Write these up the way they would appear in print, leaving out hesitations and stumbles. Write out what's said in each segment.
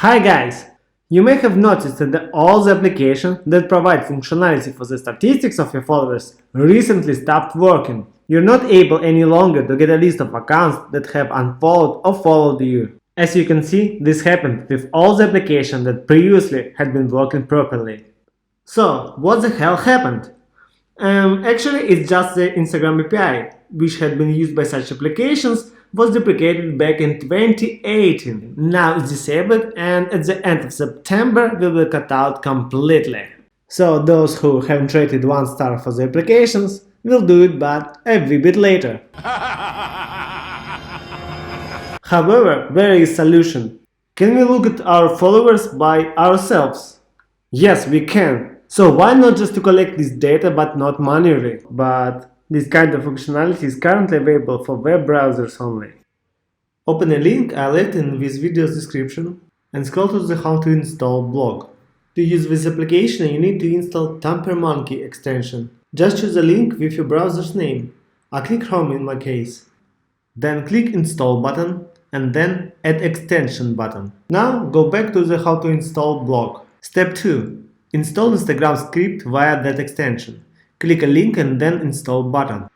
Hi guys! You may have noticed that all the applications that provide functionality for the statistics of your followers recently stopped working. You're not able any longer to get a list of accounts that have unfollowed or followed you. As you can see, this happened with all the applications that previously had been working properly. So, what the hell happened? Actually, it's just the Instagram API, which had been used by such applications, was deprecated back in 2018. Now it's disabled and at the end of September will be cut out completely. So those who haven't rated 1 star for the applications will do it, but a wee bit later. However, there is a solution. Can we look at our followers by ourselves? Yes, we can. So why not just to collect this data but not manually? But this kind of functionality is currently available for web browsers only. Open a link I left in this video's description and scroll to the How to Install blog. To use this application you need to install TamperMonkey extension. Just choose a link with your browser's name. I'll click Chrome in my case. Then click Install button and then Add Extension button. Now go back to the How to Install blog. Step 2. Install Instagram script via that extension. Click a link and then Install button.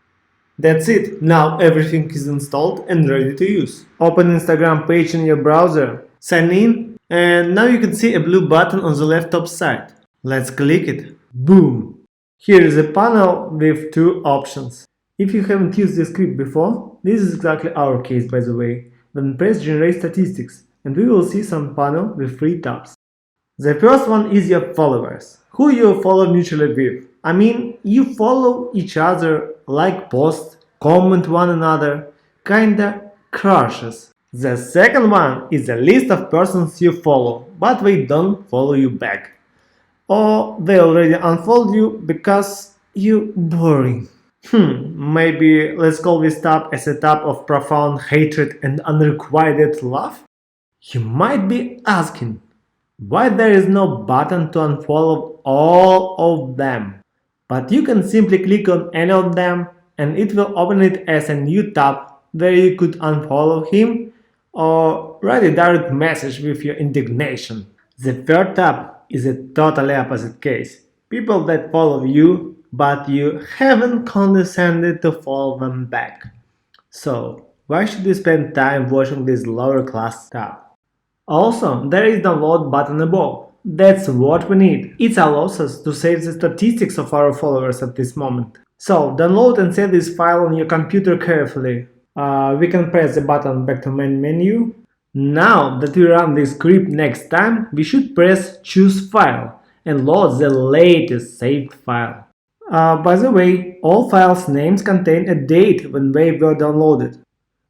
That's it, now everything is installed and ready to use. Open Instagram page in your browser, sign in, and now you can see a blue button on the left top side. Let's click it. Boom! Here is a panel with 2 options. If you haven't used this script before, this is exactly our case by the way, then press Generate Statistics and we will see some panel with 3 tabs. The first one is your followers, who you follow mutually with. I mean, you follow each other, like posts, comment one another, kinda crushes. The second one is a list of persons you follow, but they don't follow you back. Or they already unfollowed you because you boring. Maybe let's call this tab as a tab of profound hatred and unrequited love? You might be asking, why there is no button to unfollow all of them? But you can simply click on any of them and it will open it as a new tab where you could unfollow him or write a direct message with your indignation. The third tab is a totally opposite case. People that follow you, but you haven't condescended to follow them back. So, why should you spend time watching this lower class tab? Also, there is the download button above. That's what we need. It allows us to save the statistics of our followers at this moment. So, download and save this file on your computer carefully. We can press the button back to main menu. Now that we run this script next time, we should press Choose File and load the latest saved file. By the way, all files' names contain a date when they were downloaded.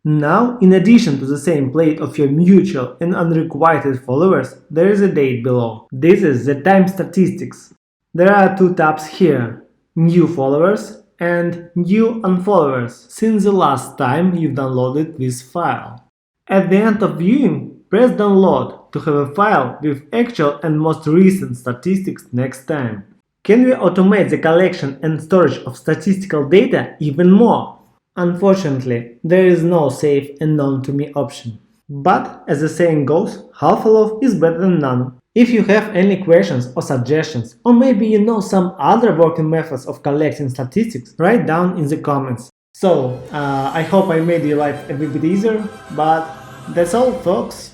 Now, in addition to the same plate of your mutual and unrequited followers, there is a date below. This is the time statistics. There are 2 tabs here, New Followers and New Unfollowers, since the last time you've downloaded this file. At the end of viewing, press Download to have a file with actual and most recent statistics next time. Can we automate the collection and storage of statistical data even more? Unfortunately, there is no save and known to me option. But, as the saying goes, half a loaf is better than none. If you have any questions or suggestions, or maybe you know some other working methods of collecting statistics, write down in the comments. So, I hope I made your life a bit easier, but that's all folks.